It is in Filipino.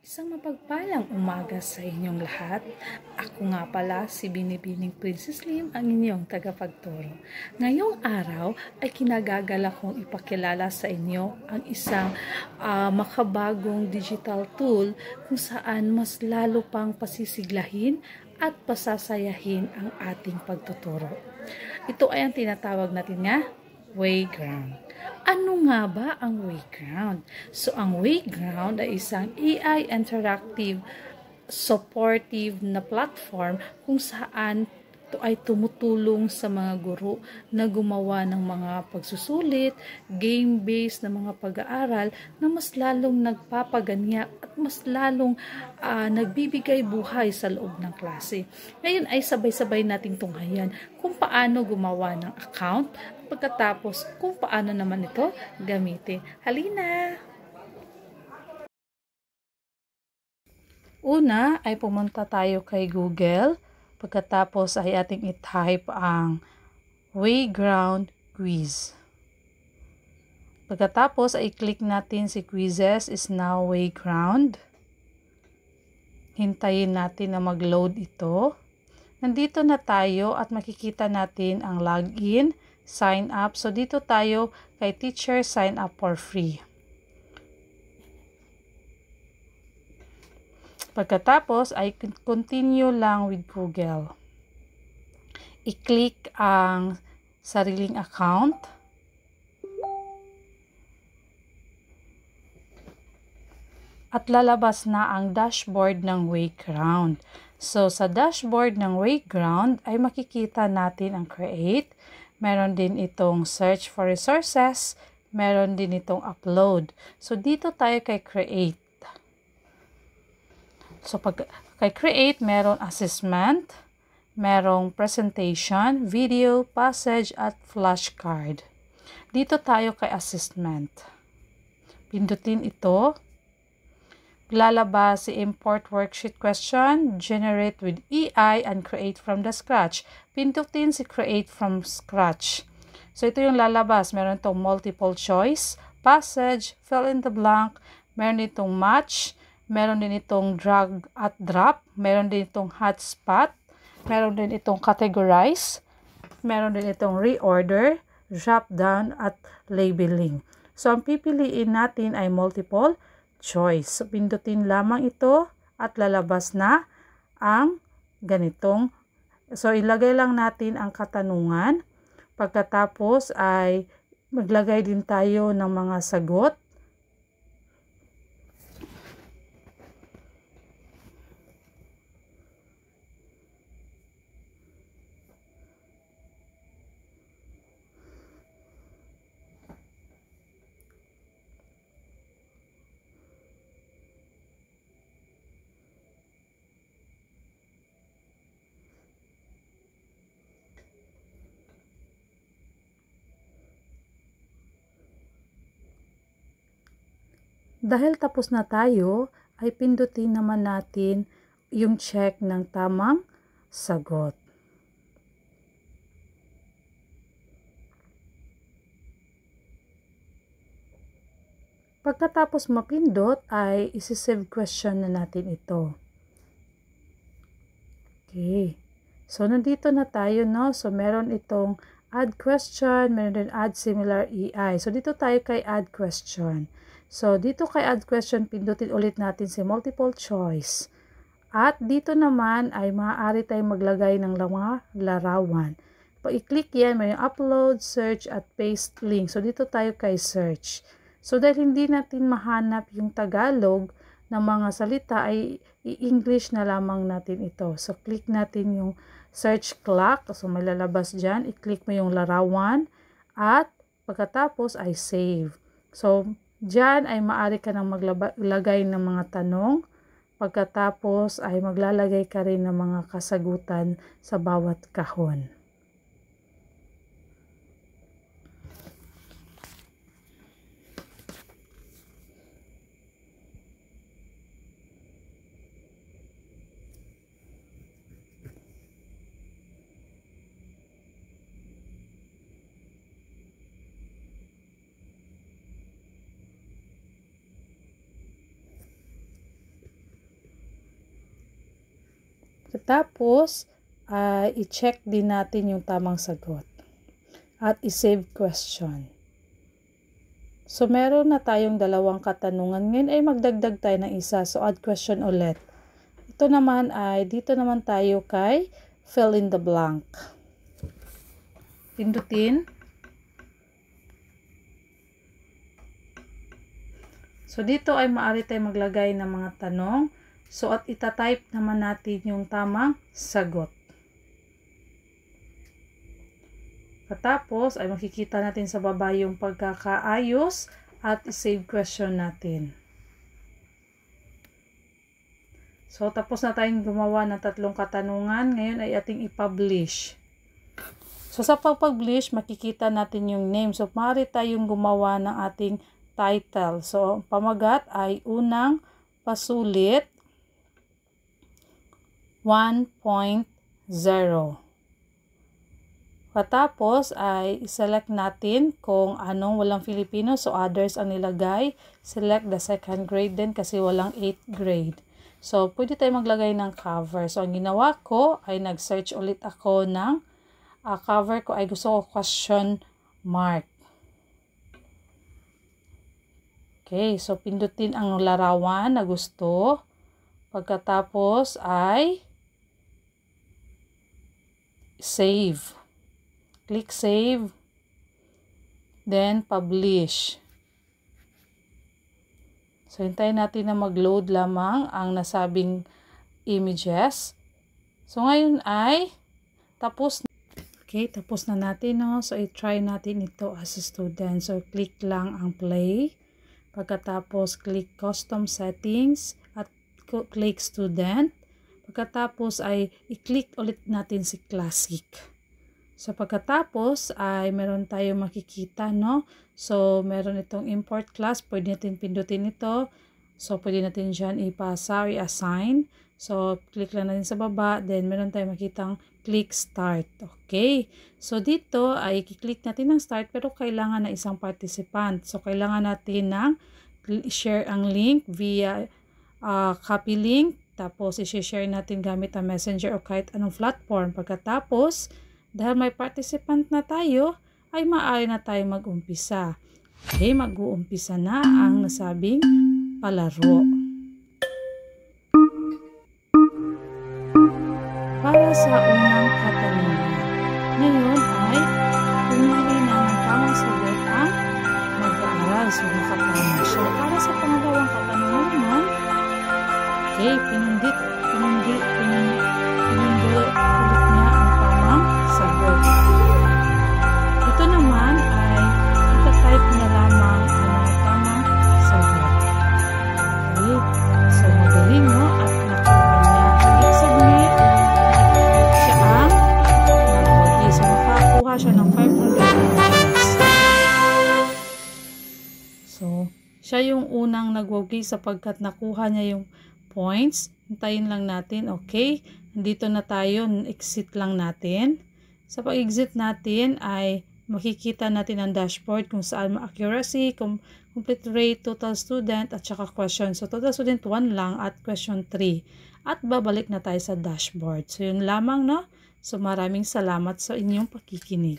Isang mapagpalang umaga sa inyong lahat. Ako nga pala si Binibining Princess Lim, ang inyong tagapagturo. Ngayong araw ay kinagagala kong ipakilala sa inyo ang isang makabagong digital tool kung saan mas lalo pang pasisiglahin at pasasayahin ang ating pagtuturo. Ito ay ang tinatawag natin nga Wayground. Ano nga ba ang Wayground? So, ang Wayground ay isang AI interactive supportive na platform kung saan ito ay tumutulong sa mga guro na gumawa ng mga pagsusulit, game-based na mga pag-aaral na mas lalong nagpapaganya at mas lalong nagbibigay buhay sa loob ng klase. Ngayon ay sabay-sabay nating tunghayan kung paano gumawa ng account at pagkatapos kung paano naman ito gamitin. Halina! Una ay pumunta tayo kay Google. Pagkatapos ay ating i-type ang Wayground quiz. Pagkatapos ay click natin si quizzes is now Wayground. Hintayin natin na mag-load ito. Nandito na tayo at makikita natin ang login, sign up. So dito tayo kay teacher sign up for free. Pagkatapos ay continue lang with Google. I-click ang sariling account. At lalabas na ang dashboard ng Wayground. So sa dashboard ng Wayground ay makikita natin ang create. Meron din itong search for resources. Meron din itong upload. So dito tayo kay create. So pag kay create, meron assessment, merong presentation, video, passage, at flashcard. Dito tayo kay assessment. Pindutin ito. Lalabas si import worksheet question, generate with AI, and create from the scratch. Pindutin si create from scratch. So ito yung lalabas. Meron itong multiple choice, passage, fill in the blank, meron itong match, meron din itong drag at drop, meron din itong hotspot, meron din itong categorize, meron din itong reorder, drop down, at labeling. So, ang pipiliin natin ay multiple choice. So, pindutin lamang ito at lalabas na ang ganitong. So, ilagay lang natin ang katanungan. Pagkatapos ay maglagay din tayo ng mga sagot. Dahil tapos na tayo, ay pindutin naman natin yung check ng tamang sagot. Pagkatapos mapindot, ay isi-save question na natin ito. Okay. So, nandito na tayo, no? So, meron itong add question, meron din add similar EI. So, dito tayo kay add question. So, dito kay add question, pindutin ulit natin si multiple choice. At dito naman ay maaari tayong maglagay ng mga larawan. Pag i-click yan, may upload, search, at paste link. So, dito tayo kay search. So, dahil hindi natin mahanap yung Tagalog ng mga salita, ay i-English na lamang natin ito. So, click natin yung search clock. So, may lalabas dyan. I-click mo yung larawan. At pagkatapos ay save. So, dyan ay maaari ka nang maglagay ng mga tanong. Pagkatapos ay maglalagay ka rin ng mga kasagutan sa bawat kahon. Tapos, i-check din natin yung tamang sagot. At i-save question. So, meron na tayong 2 katanungan. Ngayon ay magdagdag tayo ng isa. So, add question ulit. Ito naman ay, dito naman tayo kay fill in the blank. Pindutin. So, dito ay maaari tayo maglagay ng mga tanong. So, at itatype naman natin yung tamang sagot. Katapos, ay makikita natin sa baba yung pagkakaayos at save question natin. So, tapos na tayong gumawa ng 3 katanungan. Ngayon ay ating i-publish. So, sa pag-publish, makikita natin yung name. So, maaari tayong gumawa ng ating title. So, pamagat ay unang pasulit 1.0. Katapos ay select natin kung anong walang Filipino. So, others ang nilagay. Select the 2nd grade din kasi walang 8th grade. So, pwede tayo maglagay ng cover. So, ang ginawa ko ay nag-search ulit ako ng cover ko ay gusto ko question mark. Okay, so pindutin ang larawan na gusto. Pagkatapos ay save. Click save. Then publish. So, hintayin natin na mag-load lamang ang nasabing images. So, ngayon ay tapos. Okay, tapos na natin. No? So, i-try natin ito as a student. So, click lang ang play. Pagkatapos, click custom settings at click student. Pagkatapos ay i-click ulit natin si classic. So, pagkatapos ay meron tayo makikita, no? So, meron itong import class. Pwede natin pindutin ito. So, pwede natin dyan ipasa or i-assign. So, click lang natin sa baba. Then, meron tayo makitang click start. Okay. So, dito ay i-click natin ng start pero kailangan na isang participant. So, kailangan natin ng share ang link via copy link. Tapos, i-share natin gamit ang messenger o kahit anong platform. Pagkatapos, dahil may participant na tayo, ay maaari na tayo mag-umpisa. Okay, mag-uumpisa na ang nasabing palaro. Para sa unang katanungan, ngayon ay pumili na ng tamang sagot ang mag-aaral. So, nakatama siya. Para sa pangalawang katanungan naman, okay, pinindot ulit niya ang tamang sagot. Ito naman ay itatype na lamang ang mga tamang sagot. Okay, so magaling, no? At nakuha niya. Click submit. Siya ang nagwagi. So nakakuha siya ng 500 points. So, siya yung unang nagwagi sapagkat nakuha niya yung points. Hintayin lang natin. Okay, dito na tayo. Exit lang natin. Sa pag-exit natin ay makikita natin ang dashboard kung saan accuracy, complete rate, total student, at saka question. So, total student 1 lang at question 3. At babalik na tayo sa dashboard. So, yun lamang, no? So, maraming salamat sa inyong pakikinig.